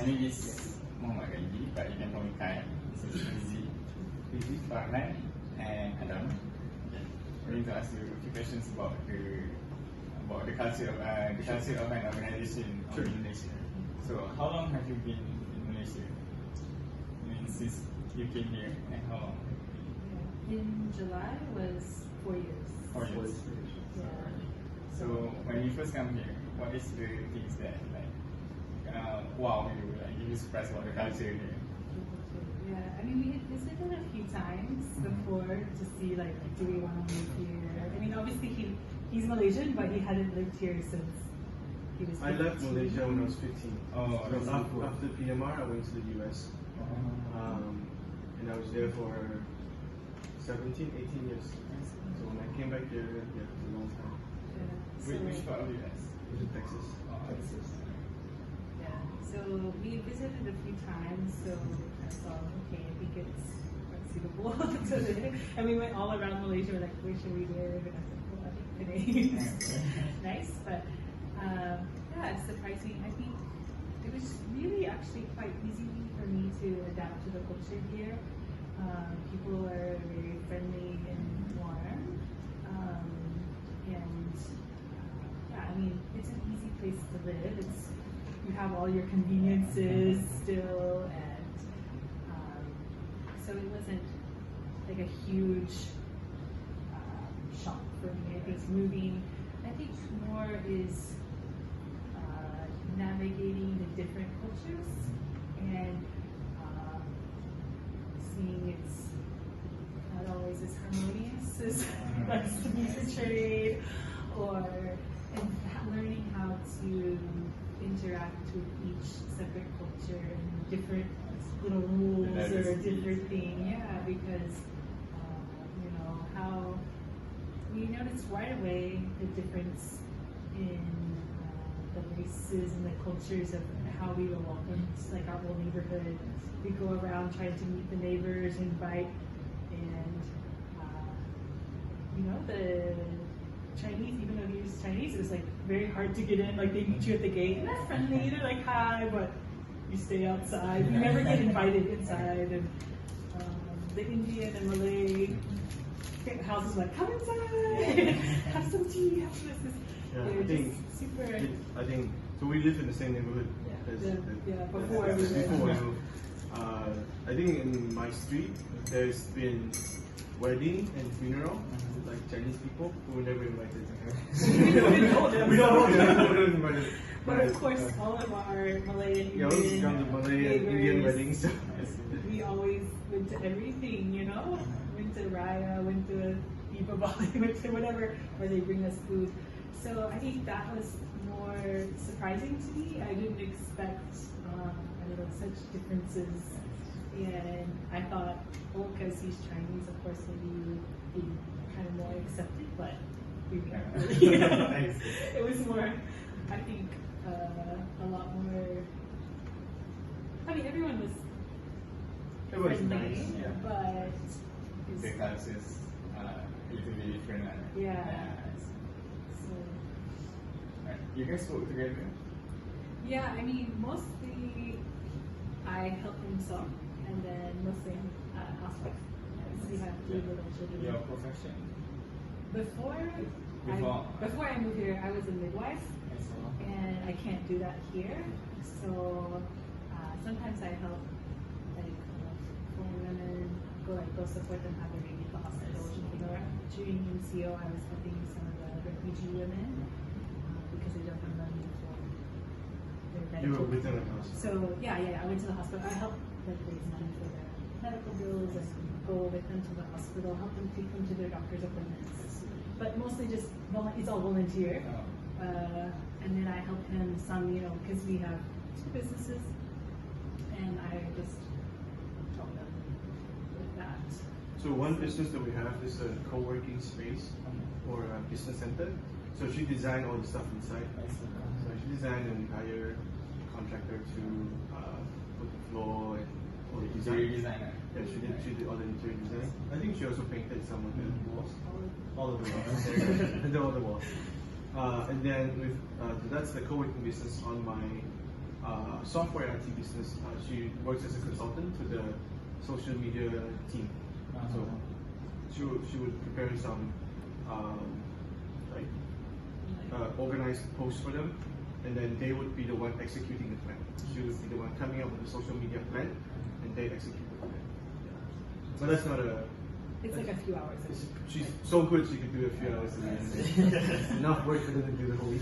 name is Muhammad Gaiji, but you can call me Kai. So it's easy, Farhan, and Adam. Okay. We're going to ask you a few questions about the culture of an organization in Malaysia. So how long have you been in Malaysia? I mean, since you came here, and how long? In July was 4 years. 4 years. Yeah. So when you first come here, what is the things that wow you, give you surprised about the culture here? Yeah, I mean, we had visited a few times before to see like, do we want to move here? I mean, obviously he's Malaysian, but he hadn't lived here since he was 15. I left Malaysia when I was 15. Oh, so after PMR, I went to the US. And I was there for 17, 18 years. So when I came back here, yeah, it was a long time. Yeah. Which part of the US? It was in Texas. Texas. Yeah, so we visited a few times, so I thought, okay, I think it's quite suitable to live. And we went all around Malaysia, we're like, where should we live? And I said, well, I think Penang is nice, but yeah, it's surprising. I think it was really actually quite easy for me to adapt to the culture here. People are very friendly and warm, and yeah, I mean, it's an easy place to live. You have all your conveniences still, and so it wasn't like a huge shock for me. I think moving, I think more is navigating the different cultures and seeing it's not always as harmonious as it likes to be portrayed, and learning how to interact with each separate culture and different little rules or different thing. Yeah, because you know how we noticed right away the difference in the races and the cultures of how we were welcomed. It's like our whole neighborhood. We go around trying to meet the neighbors, invite, and you know, the Chinese, even though he was Chinese, it was like very hard to get in. Like they meet you at the gate and they're friendly, they're like hi, but you stay outside. You never get invited inside. And the Indian and Malay houses like, come inside, have some tea, have this. Yeah, I think super. I think so. We live in the same neighborhood. Before. I think in my street there's been wedding and funeral, like Chinese people who were never invited. We don't know them. We don't know them. But of course, all of our Malay and Indian, Indian weddings. We always went to everything, you know. Went to Raya, went to Deepavali, went to whatever where they bring us food. So I think that was more surprising to me. I didn't expect, such differences. And I thought, well, because he's Chinese, of course, maybe you would be kind of more accepted, but we weren't really. You know? It was more, I think, a lot more. I mean, everyone was friendly, nice, yeah. but The cultures a little bit different. Yeah. So. Right. You guys work together? Yeah, I mean, mostly I help him sew, and then mostly I'm housewife. We have 3 little children. Your profession? Before I moved here, I was a midwife, and I can't do that here. So sometimes I help foreign women go support them have a baby at the hospital. During UCO, I was helping some of the refugee women because they don't have money for their medical. You were with them at the hospital? So yeah, I went to the hospital. I helped raise money for their medical bills and go with them to the hospital, help them take them to their doctor's appointments. But mostly just it's all volunteer. And then I help him some, because we have 2 businesses, and I just help them with that. So one business that we have is a co-working space or a business center. So she designed all the stuff inside. So she designed and hired a contractor to put the floor and all the design. Yeah, she did all the interior design. I think she also painted some of the walls. All of the walls. And all the walls. And then with that's the co-working business on my software IT business. She works as a consultant to the social media team. So she would prepare some organized posts for them, and then they would be the one executing the plan. She would be the one coming up with the social media plan, and they execute the plan. So that's not a. It's like a few hours. She's so good she could do a few hours a day. It's enough work for them to do the whole week.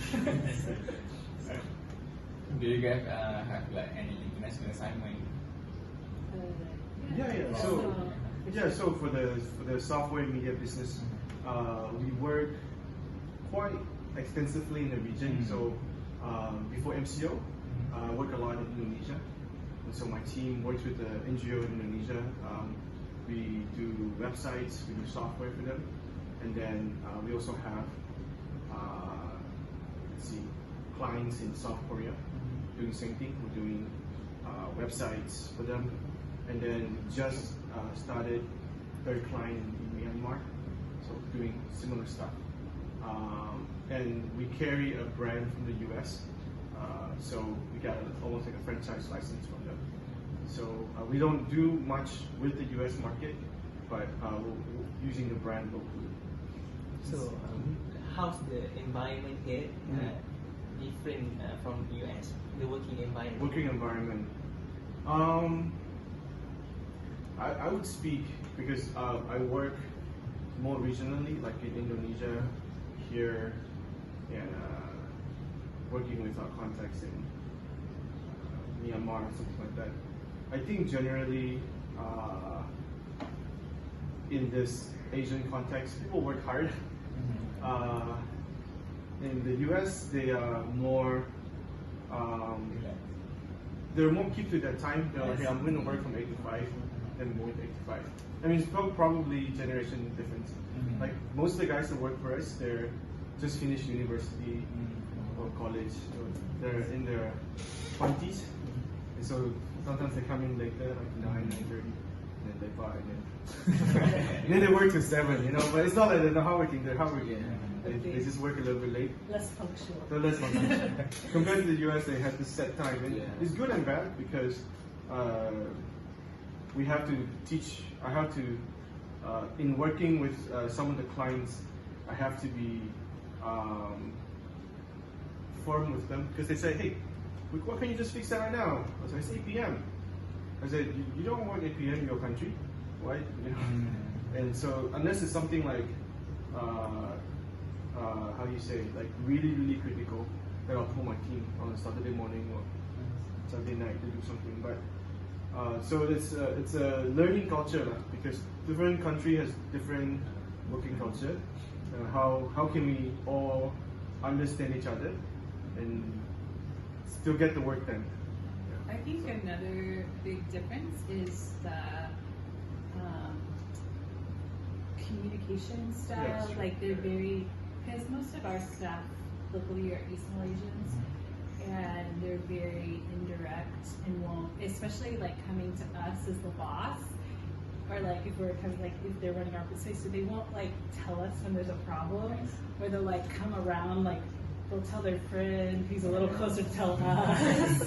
Do you guys have like any international assignment? So for the software media business, we work quite extensively in the region. So before MCO, I work a lot in Indonesia, and so my team works with the NGO in Indonesia. We do websites, we do software for them, and then we also have clients in South Korea doing the same thing. We're doing websites for them, and then just started third client in Myanmar, so doing similar stuff. And we carry a brand from the US, so we got almost like a franchise license from them. So we don't do much with the US market, but we're using the brand locally. So how's the environment here different from US? The working environment. Working environment. I would speak because I work more regionally, like in Indonesia, here, and working with our contacts in Myanmar, something like that. I think generally in this Asian context, people work hard. In the US, they are more they're more keep to their time. They're like, hey, I'm going to work from 8 to 5, then go with 8 to 5. I mean, it's probably generation difference. Like most of the guys that work for us, they're just finished university or college. Or they're in their 20s, and so sometimes they come in later, like 9:30, and then they buy, and then they work till 7. You know, but it's not like they're not hardworking. They're hardworking. They just work a little bit late. Less punctual. So less punctual. Compared to the US, they have this set time. And it's good and bad because we have to teach. I have to, in working with some of the clients, I have to be firm with them because they say, hey, why can't you just fix that right now? I said, it's 8 p.m. I said, you don't work 8 p.m. in your country, right? You know? And so unless it's something like, how do you say, like really, really critical, then I'll pull my team on a Saturday morning or Saturday night to do something. But so it's a learning culture because different country has different working culture. How can we all understand each other and still get the work done? I think another big difference is the communication style. Yes. Like they're very, because most of our staff locally are East Malaysians, and they're very indirect and won't, especially like coming to us as the boss, or like if we're coming, like if they're running our business, so they won't like tell us when there's a problem, or they'll like come around, like they'll tell their friend who's a little closer to tell us,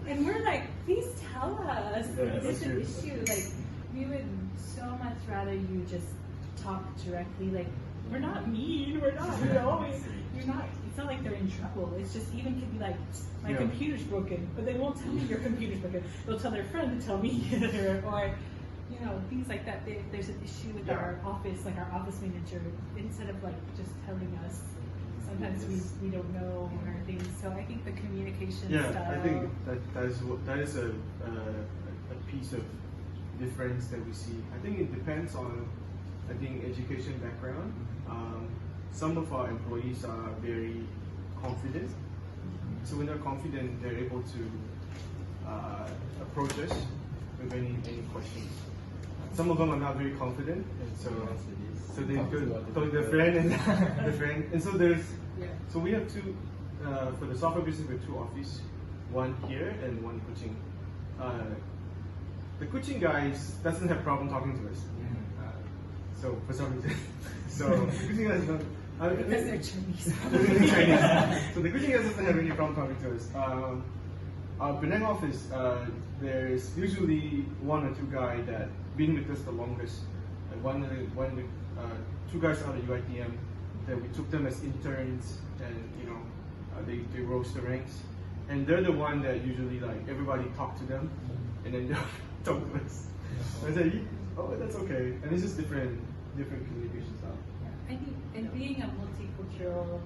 and we're like, please tell us, there's an issue. Like we would so much rather you just talk directly. Like we're not mean, we're not, you know, you're not. It's not like they're in trouble. It's just even could be like, my computer's broken, but they won't tell me your computer's broken. They'll tell their friend to tell me, or you know, things like that. There's an issue with our office, like our office manager, instead of like just telling us. Sometimes we don't know or things. So I think the communication style. I think that is a piece of difference that we see. I think it depends on education background. Some of our employees are very confident. So when they're confident, they're able to approach us with any questions. Some of them are not very confident, and so they go to their friend and the friend. And so we have two for the software business. We have two offices, one here and one in Kuching. The Kuching guys doesn't have problem talking to us. So for some reason, so the Kuching guys don't. Because they're Chinese. Chinese. So the Kuching guys doesn't have any problem talking to us. Penang office, there's usually one or two guys that been with us the longest. Two guys out of UITM that we took them as interns, and they rose the ranks, and they're the one that usually like everybody talk to them, and then they talk to us. I said, oh, that's okay, and it's just different communication style. I think, and being a multicultural,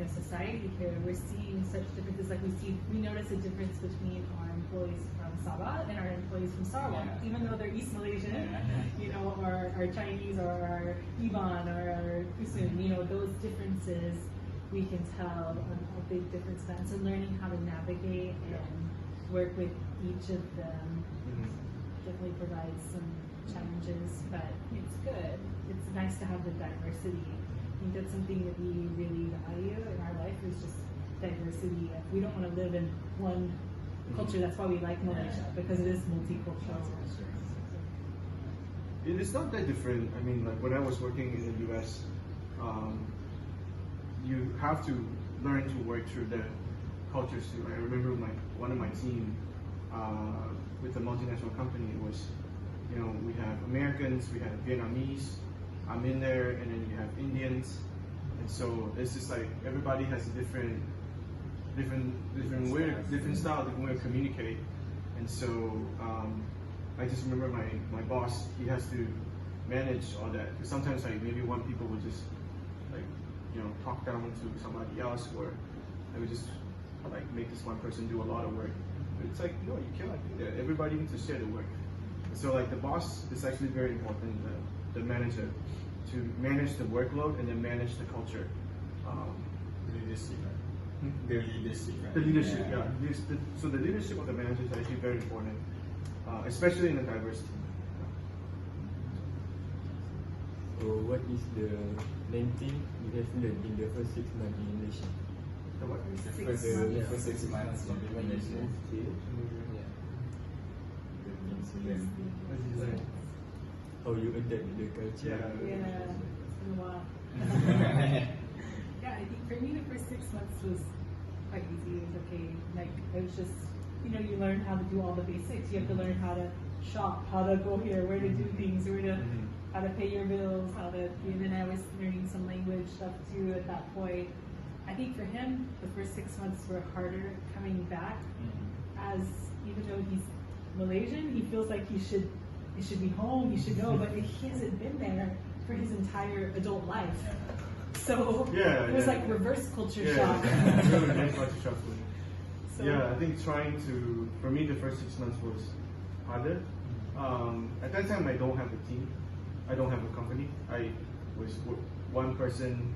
society here, we're seeing such differences. Like we notice a difference between our employees from Sabah and our employees from Sarawak, even though they're East Malaysian, or our Chinese, or our Iban, or our Usun. Those differences we can tell a big difference. And so learning how to navigate and work with each of them definitely provides some challenges, but it's good. It's nice to have the diversity. I think that's something that we really value in our life, is just diversity. We don't want to live in one culture. That's why we like Malaysia, because it is multicultural. It's not that different. I mean, like when I was working in the US, you have to learn to work through the cultures too. I remember one of my team with a multinational company was, we have Americans, we have Vietnamese. I'm in there, and then you have Indians, and so it's just like everybody has a different style, different way of communicate. And so I just remember my boss, he has to manage all that. Because sometimes like maybe one people would just talk down to somebody else, or they would just like make this one person do a lot of work. But it's like, no, you cannot do that. Everybody needs to share the work. So like the boss is actually very important, the manager, to manage the workload and then manage the culture. Leadership, right? The leadership, right? The leadership, so the leadership of the manager is actually very important, especially in a diverse team. So what is the main thing you have learned in the first 6 months in Malaysia? The what? The first 6 months in Malaysia. How you adapt the culture? Yeah, it's been a while. Yeah, I think for me the first 6 months was quite easy. It was okay. Like it was just, you learn how to do all the basics. You have to learn how to shop, how to go here, where to do things, how to pay your bills, and then I was learning some language stuff too at that point. I think for him, the first 6 months were harder coming back, as even though he's Malaysian, he feels like he should be home, he should know, but he hasn't been there for his entire adult life. So it was like reverse culture shock. Reverse culture shock for me. So, I think for me, the first 6 months was harder. At that time, I don't have a team. I don't have a company. I was one person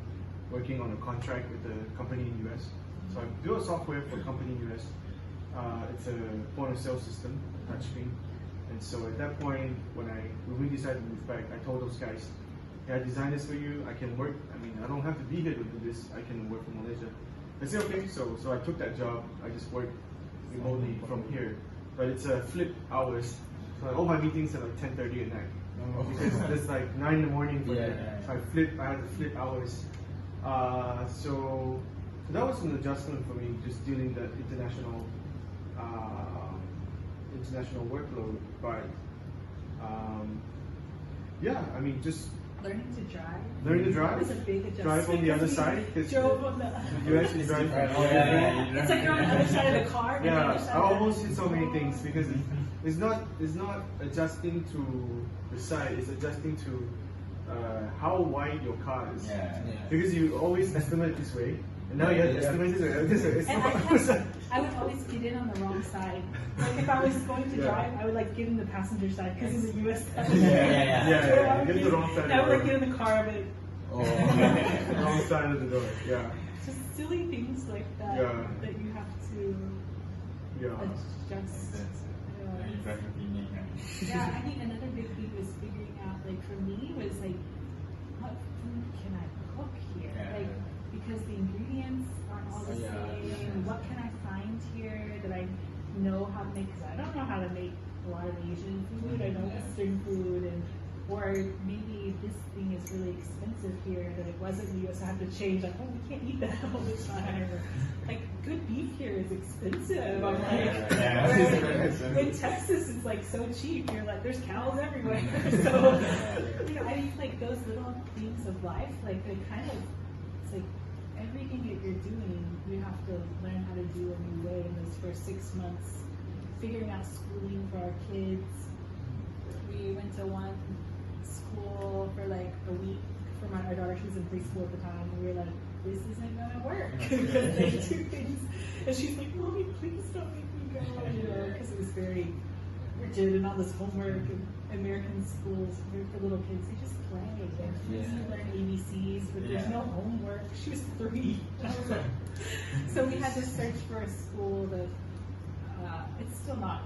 working on a contract with a company in US. So I built software for a company in US. It's a point of sale system, touchscreen. And so at that point, when we decided to move back, I told those guys, I designed this for you. I can work. I mean, I don't have to be here to do this. I can work from Malaysia. I said, okay. So I took that job. I just worked remotely from here. But it's flip hours. So all my meetings are like 10:30 at night. Because it's like 9 in the morning for them. So I had to flip hours. So that was an adjustment for me, just dealing the international workload. But I mean, just learning to drive. Learning to drive. Was a big adjustment. Drive on the other side. Drove on the. You actually drive. It's like you're on the other side of the car. and the other Yeah, side I of the- almost hit so many things because it's not adjusting to the side. It's adjusting to how wide your car is. Because you always estimate this way, and now you have to estimate this way. It's And not. I would always get in on the wrong side. Like if I was going to drive, I would like get in the passenger side, because in the US, Yeah, get in the wrong side of the I would like door. get in the car, but Wrong side of the door. Yeah. just silly things like that that you have to adjust. Yeah, I think another big thing was figuring out, like for me, was like, what food can I cook here? Like, because the ingredients aren't all the same. What can I find here that I know how to make? Because I don't know how to make a lot of Asian food. I know Western food, and Or maybe this thing is really expensive here that it wasn't in the US, I have to change, like, oh, we can't eat that all the time. Or, like, good beef here is expensive. I'm like, whereas in Texas it's like so cheap. You're like, there's cows everywhere. So, you know, I think like those little things of life, like they kind of, it's like everything that you're doing, you have to learn how to do a new way in those first 6 months. Figuring out schooling for our kids. We went to one school for like a week for our daughter. She was in preschool at the time, and we were like, this isn't gonna work because they do things. And she's like, Mommy, please don't make me go, you know, because it was very rigid and all this homework. And American schools for little kids, they just play. They learn ABCs, but there's no homework. She was 3. I was like, so we had to search for a school that. It's still not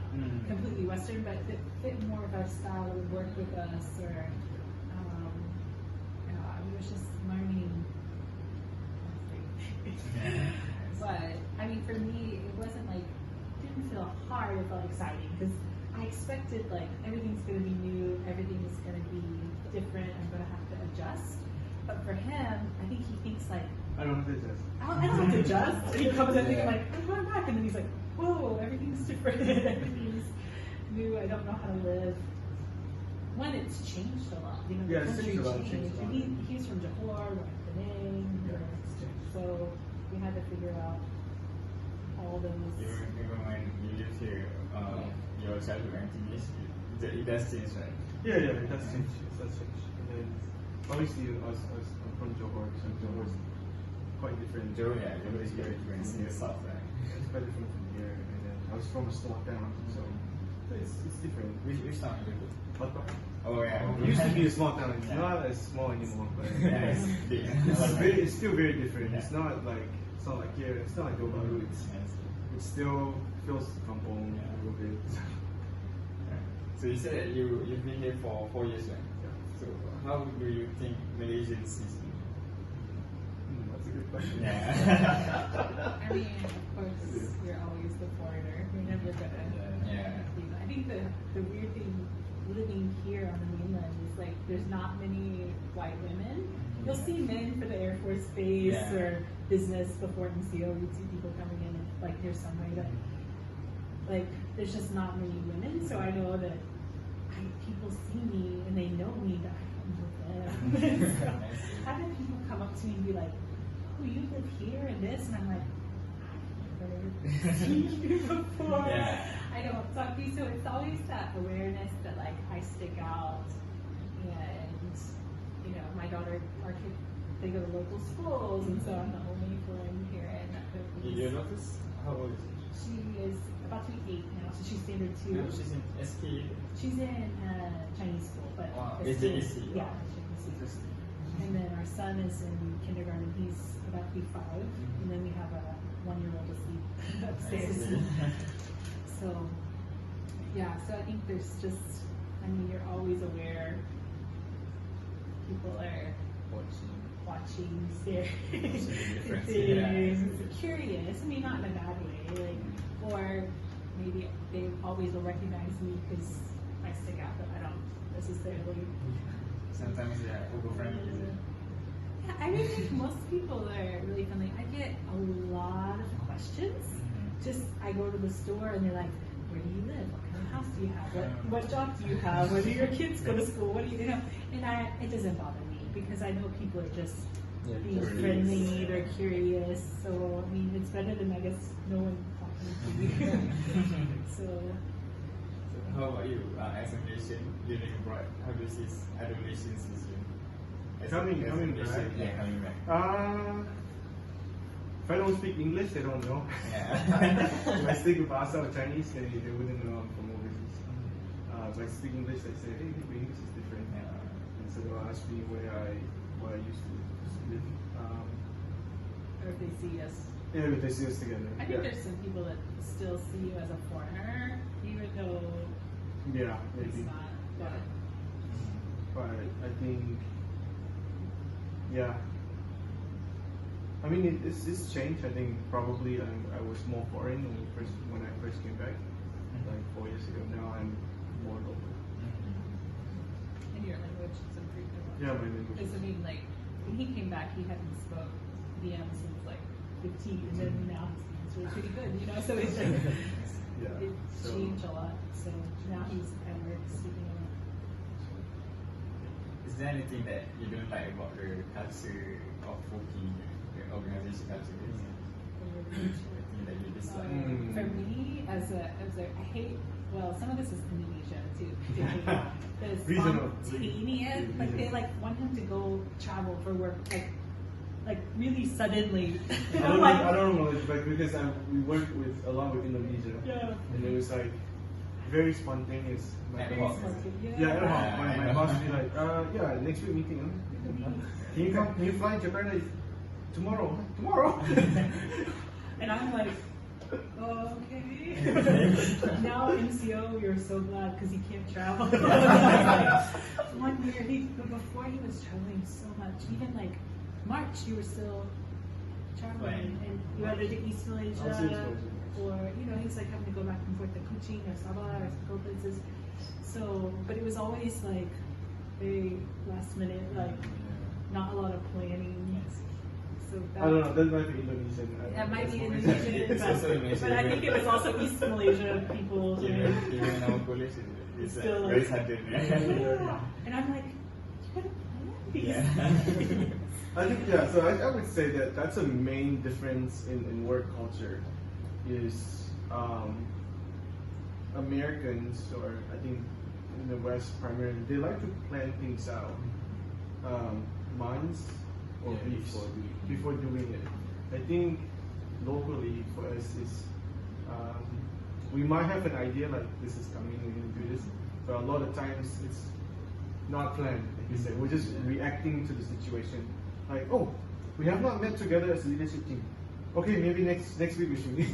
completely Western, but it fit more of our style, that would work with us, or it was just learning. But I mean, for me, it wasn't like, it didn't feel hard, it felt exciting, because I expected like everything's going to be new, everything is going to be different, I'm going to have to adjust. But for him, I think he thinks like, I don't have to adjust. I don't have to adjust. And he comes in thinking like, I'm going back, and then he's like, whoa, everything's different, everything's new, I don't know how to live. One, it's changed a lot, you know, Yeah, the it's country changed a lot, changed. And he's from Johor, we're in Penang, it's changed. so we had to figure out all those. Even when you live here, your childhood activities, it does change, right? Yeah, it does change. It does change. And then obviously, I'm from Johor, so Johor is quite different. Johor is very different. It's in the south, right? It's quite different from here. And then I was from a small town, so it's different. Which town you live in? Oh yeah. It used to be a small town. It's not as small anymore, but Yeah, it's big. it's still very different. Yeah. It's not like here. It's not like Johor Bahru. It still feels kampong a little bit. So you said that you've been here for 4 years, right? Yeah. So how do you think Malaysians sees you? That's a good question. Yeah. I mean, of course, you're always the foreigner. You're never gonna. Yeah. I think the weird thing living here on the mainland is like there's not many white women. You'll see men for the Air Force Base or business before MCO. You'd see people coming in and like there's some way that like there's just not many women. So I know that people see me and they know me that I don't know them. So I've had people come up to me and be like, "Oh, you live here and this," and I'm like, "I've never seen you before." Yeah. I don't talk to you, so it's always that awareness that like I stick out, and you know, my daughter, our kid, they go to local schools, and so I'm the only foreign here in that Your daughter's how old is She is about to be 8 now, so she's standard 2. she? She's in SK. She's in Chinese school, but Wow. it's Is it still- SK? Yeah, Wow. it's Interesting. And then our son is in kindergarten. He's about to be 5, and then we have a 1-year-old asleep upstairs. So, yeah. So I think there's just, I mean, you're always aware. People are watching, staring, difference, things, curious. I mean, not in a bad way, like, or maybe they always will recognize me because I stick out, but I don't necessarily. Sometimes they are over-friendly, is it? Yeah, I mean, think most people are really friendly. I get a lot of questions. Just I go to the store and they're like, "Where do you live? What kind of house do you have? What job do you have? Where do your kids go to school? What do you know?" And it doesn't bother me because I know people are just being curious. friendly, they're curious. So I mean, it's better than I guess no one talking to me. So How about you, as a Malaysian living abroad? How do you see other Malaysians see you? Coming Malaysian, back? Yeah, coming back. If I don't speak English, they don't know. Yeah. If I speak Bahasa or Chinese, they wouldn't know I'm from overseas. If I speak English, they say, "Hey, your English is different." And so they'll ask me where I used to live. or if they see us. Yeah, but they see us together. I think there's some people that still see you as a foreigner, even though Yeah, it's maybe. not. But But I think, yeah. I mean, it's changed. I think probably I was more foreign when I first came back, like 4 years ago. Now I'm more local. and your language is improved a lot. Yeah, my language. Because I mean, like when he came back, he hadn't spoke VM since like 15, and then now he's really pretty good, you know. So it's like Yeah. it So- changed a lot. So now he's at work speaking a lot. Is there anything that you don't like about the culture of working, the organization culture? Anything that you dislike? For me, as a, I hate. Well, some of this is Indonesia too. The Regional. spontaneous, like they like want him to go travel for work, like really suddenly. I don't know, like because we worked along with Indonesia, Yeah. and it was like very spontaneous. My Ad boss- hoc. Yeah, ad hoc. My boss would be like, yeah, next week meeting. Huh? Can you come? Can you fly to Jakarta tomorrow? Tomorrow. And I'm like, okay. Now MCO, you're so glad because he can't travel. One year, but before he was traveling so much. Even like March, you were still traveling, and you had to East Malaysia, Also East Malaysia. or you know, he's like having to go back and forth to Kuching or Sabah or go places. So, but it was always like very last minute, like not a lot of planning. So that, I don't know. That might be Indonesian. That might be That's Indonesian, It's also Indonesian. but I think it was also East Malaysia people. Even in our college, it's Still like very like- sudden. Yeah. And I'm like, you gotta plan these. Yeah. I think yeah. So I would say that that's a main difference in work culture, is Americans, or I think in the West primarily, they like to plan things out months or Yeah, weeks before doing it. I think locally for us is we might have an idea like this is coming, we're gonna do this, but a lot of times it's not planned. Like you said, we're just reacting to the situation. Like, oh, we have not met together as a leadership team. Okay, maybe next week we should meet.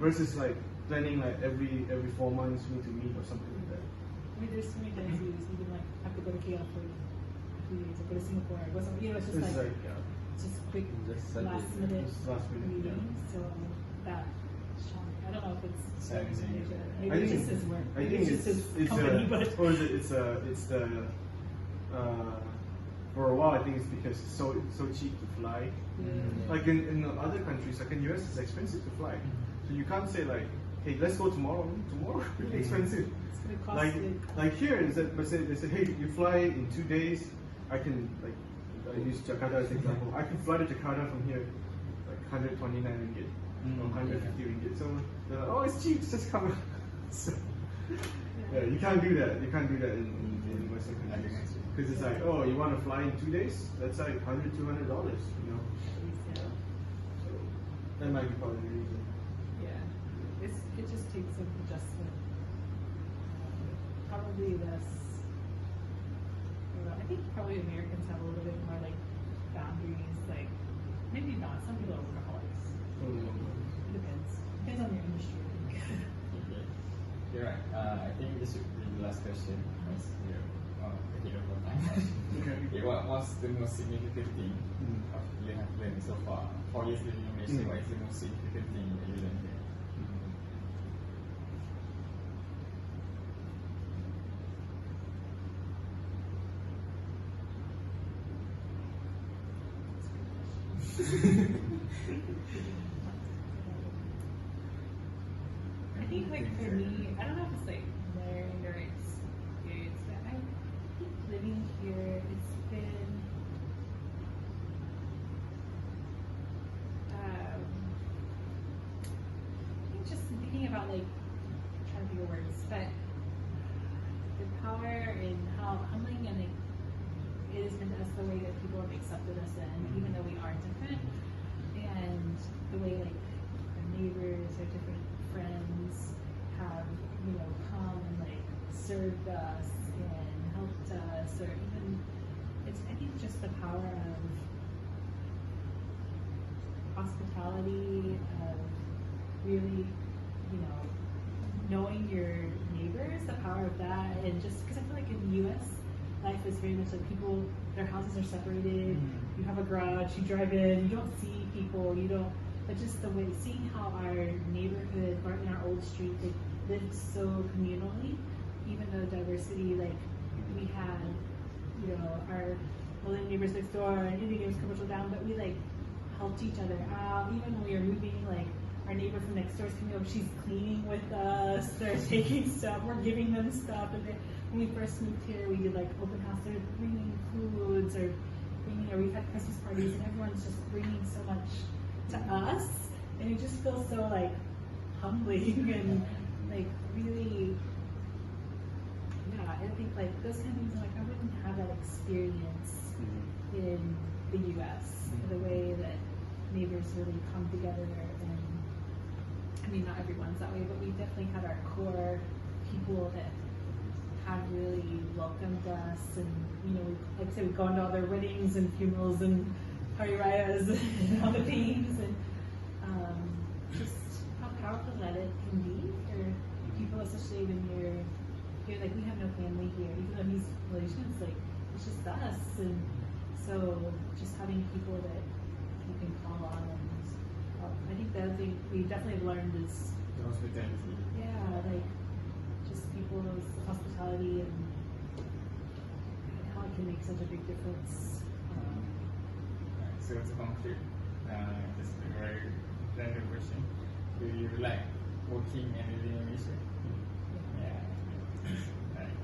Versus like planning like every 4 months we need to meet or something like that. I mean, there's so many times you even like have to go to KL for 2 days, or go to Singapore, or go somewhere. You know, it's just It's like, like just quick Just sudden, last minute just last minute, yeah. meetings. So that shock. I don't know if it's Same thing. maybe I it's think- just his work. I Maybe think it's just his company, but or is it, it's the for a while I think it's because it's so cheap to fly. yeah. Like in other countries, like in US, it's expensive to fly. So you can't say like, hey, let's go tomorrow. Tomorrow, really expensive. It's gonna cost Like you. like here, is that they said, hey, you fly in 2 days. I can like I use Jakarta as an example. I can fly to Jakarta from here, like 129 ringgit or 150 ringgit. So they're like, oh, it's cheap. Just come. So, yeah, you can't do that. You can't do that in Western countries. Because it's like, oh, you want to fly in 2 days? That's like $100, $200, you know. Yeah. So that might be part of the reason. Yeah, it just takes some adjustment. Probably less. I think probably Americans have a little bit more like boundaries. Like maybe not. Some people are workaholics. It depends. Depends on your industry. I think. Okay. You're right. I think this should be the last question. Because we're ahead of our time. Okay, what's the most significant thing you have learned so far? 4 years living in Malaysia, what is the most significant thing that you learned here? I think like for me, I don't know if it's like learned or experience, but I think living here, it's been I think just thinking about like trying to think of words, but the power in how humbling and like it has been to us the way that people have accepted us in, even though we are different, and the way like our neighbors, our different friends have, you know, come and like served us and helped us, or even it's I think just the power of hospitality, of really, you know, knowing your neighbors, the power of that, and just because I feel like in the US life is very much like people, their houses are separated, you have a garage, you drive in, you don't see people, you don't, but just the way, seeing how our neighborhood, or in our old street, they lived so communally, even though diversity, like, we had you know, our Malay neighbors next door and Indian neighbors commercial down, but we like helped each other out. Even when we were moving, like our neighbor from next door is coming over, she's cleaning with us, they're taking stuff, we're giving them stuff. And then when we first moved here, we did like open house, they're bringing foods or bringing, or we've had Christmas parties and everyone's just bringing so much to us. And it just feels so like humbling and like really, yeah, I think like those kind of things, like I wouldn't have that experience in the US, the way that neighbors really come together. And I mean, not everyone's that way, but we definitely had our core people that have really welcomed us. And you know, like I said, we've gone to all their weddings and funerals and hari rayas and all the things, and just how powerful that it can be for people, especially when you're like, we have no family here. Even though he's Malaysian, it's like it's just us. And so just having people that you can call on, and I think the other thing we definitely learned is The hospitality. like just people's hospitality and how it can make such a big difference. So to conclude, just a very random question. Do you like working and living in Malaysia?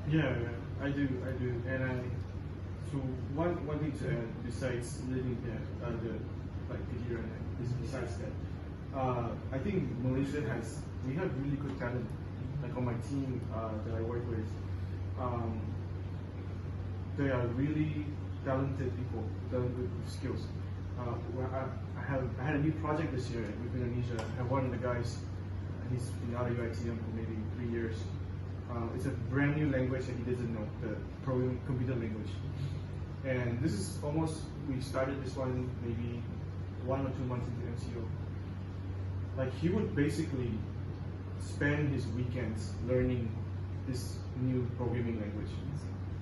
Yeah, I do, and so one thing to add besides living there, like here, is besides that, I think Malaysia we have really good talent. Like on my team that I work with, they are really talented people, with skills. I had a new project this year with Indonesia. I have one of the guys, he's been out of UITM for maybe 3 years. It's a brand new language that he doesn't know, the programming computer language. And this is we started this one maybe 1 or 2 months into MCO. Like he would basically spend his weekends learning this new programming language.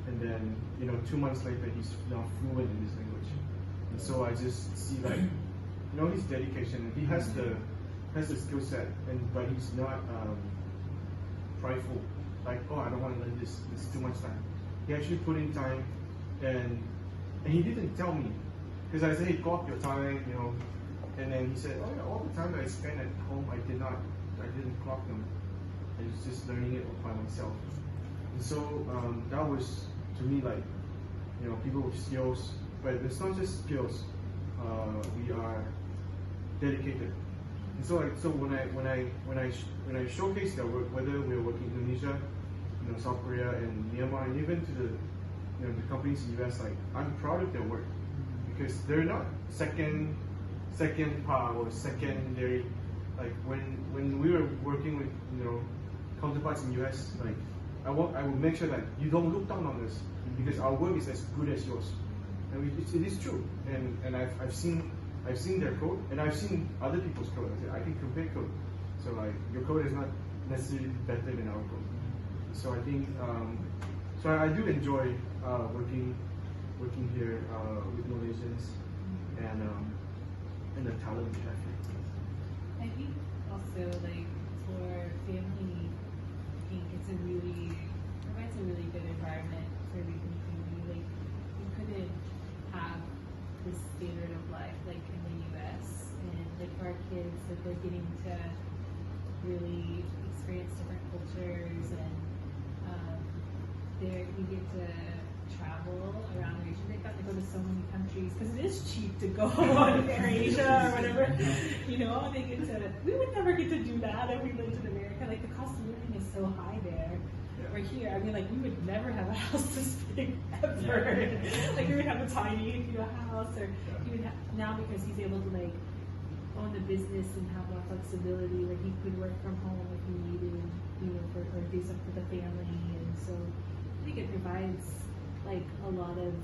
And then, 2 months later, he's now fluent in this language. And so I just see like, his dedication, and he has the skill set, but he's not prideful. Like, oh, I don't want to learn this. It's too much time. He actually put in time, and he didn't tell me, because I said, hey, clock your time, And then he said, oh yeah, all the time that I spent at home, I didn't clock them. I was just learning it by myself. And so that was to me like, people with skills, but it's not just skills. We are dedicated. And so when I showcase their work, whether we're working in Indonesia, South Korea and Myanmar, and even to the companies in the US, like I'm proud of their work because they're not second par or secondary. Like when we were working with counterparts in the US, like I will make sure that you don't look down on us because our work is as good as yours, and it is true. And I've seen their code, and I've seen other people's code. I can compare code. So like your code is not necessarily better than our code. So I think so I do enjoy working here with Malaysians and the talent we have here. I think also like for family, I think provides a really good environment for everything. Like you couldn't have this standard of life like in the US, and like for our kids, that they're getting to really experience different cultures, and you get to travel around the region. They got to go to so many countries because it is cheap to go to Asia or whatever. They get to. We would never get to do that if we lived in America. Like the cost of living is so high there. Yeah. Or here, I mean, like we would never have a house this big ever. Yeah. Like we would have a tiny house, or he would have, now because he's able to like own a business and have more flexibility where he could work from home if he needed, or do something for the family. And so I think it provides like a lot of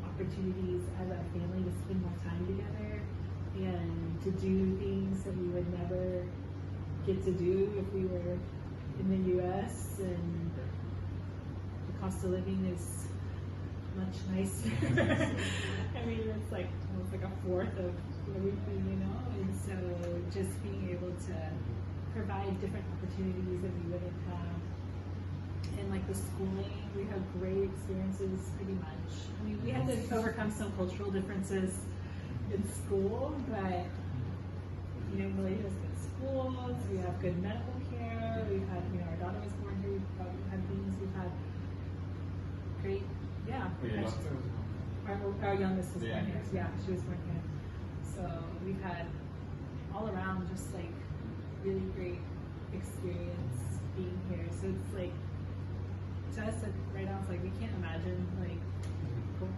opportunities as a family to spend more time together and to do things that we would never get to do if we were in the US. And the cost of living is much nicer. I mean, it's like almost like a fourth of everything, and so just being able to provide different opportunities that we wouldn't have in like the schooling, we had great experiences pretty much. I mean, we had to overcome some cultural differences in school, but you know, Malaysia has good schools, we have good medical care, we've had, you know, our daughter was born here, we've had things, we've had great, yeah. Your daughter was Our youngest was Yeah, born here, yes. yeah, she was born here. So we've had all around just like really great experience being here. So it's like, to us like, right now, it's like we can't imagine like,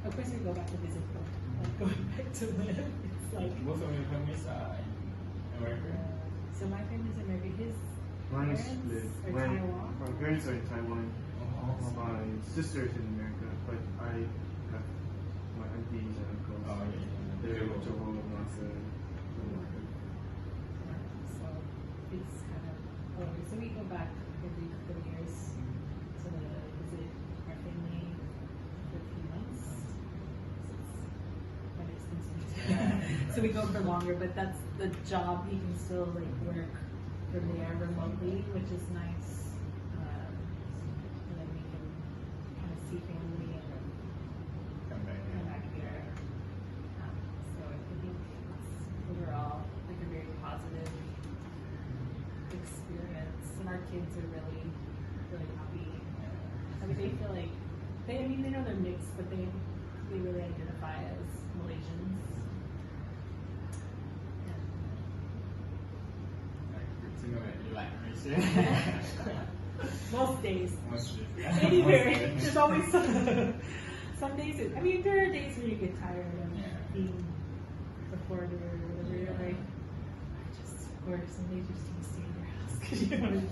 of course we go back to visit, but like going back to live, it's like, most of your families are in America. so my family's in America, his Mine is parents split. are Taiwan. My parents are in Taiwan. Oh, My sister is in America, but I have my aunties and uncles. Oh, yeah. They're in Johor, Malacca. So it's kind of, so we go back every couple of years to visit our family for a few months. So it's quite expensive. So we go for longer, but that's the job. You can still like work from there remotely, which is nice. And then we can kind of see family and then Come back. come back here. So I think it's overall like a very positive experience, and our kids are really, really happy. I mean, they feel like I mean, they know they're mixed, but they really identify as Malaysians. Good to know that you like Malaysia. Most days. Most days. Anywhere. There's always some days. I mean, there are days where you get tired of being deported or whatever. You're like, or some days you just want to stay in your house because you want to.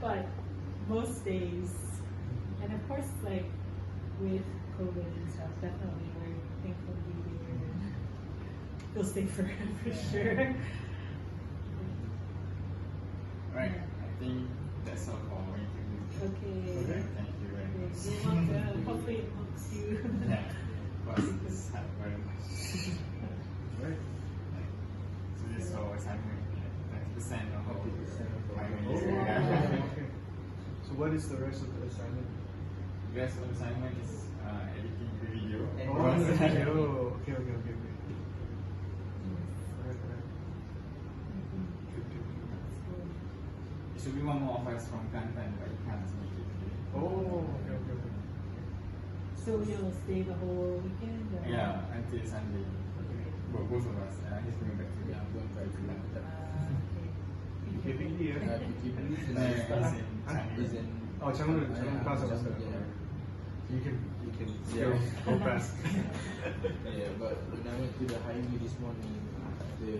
But most days, and of course, like with COVID and stuff, definitely we're thankful to be here. And we'll stay forever for sure. Right. I think that's all for our interview. Okay. Thank you very much. You're welcome. Hopefully it helps you. Yeah. Of course, this helped very much. Right. So this is our assignment. 90% of our Oh, assignment. okay. So what is the rest of the assignment? The rest of the assignment is editing the video. Oh, the video. Okay. Right. Good. There should be one more of us from Kantan, but you can't make it today. Oh, okay. So you'll stay the whole weekend? Or? Yeah, until Sunday. Both of us. He's going back to PKPD, yeah? He's in Oh, Changi Plaza. So you can still go past. Yeah, but when I went to the highway this morning, the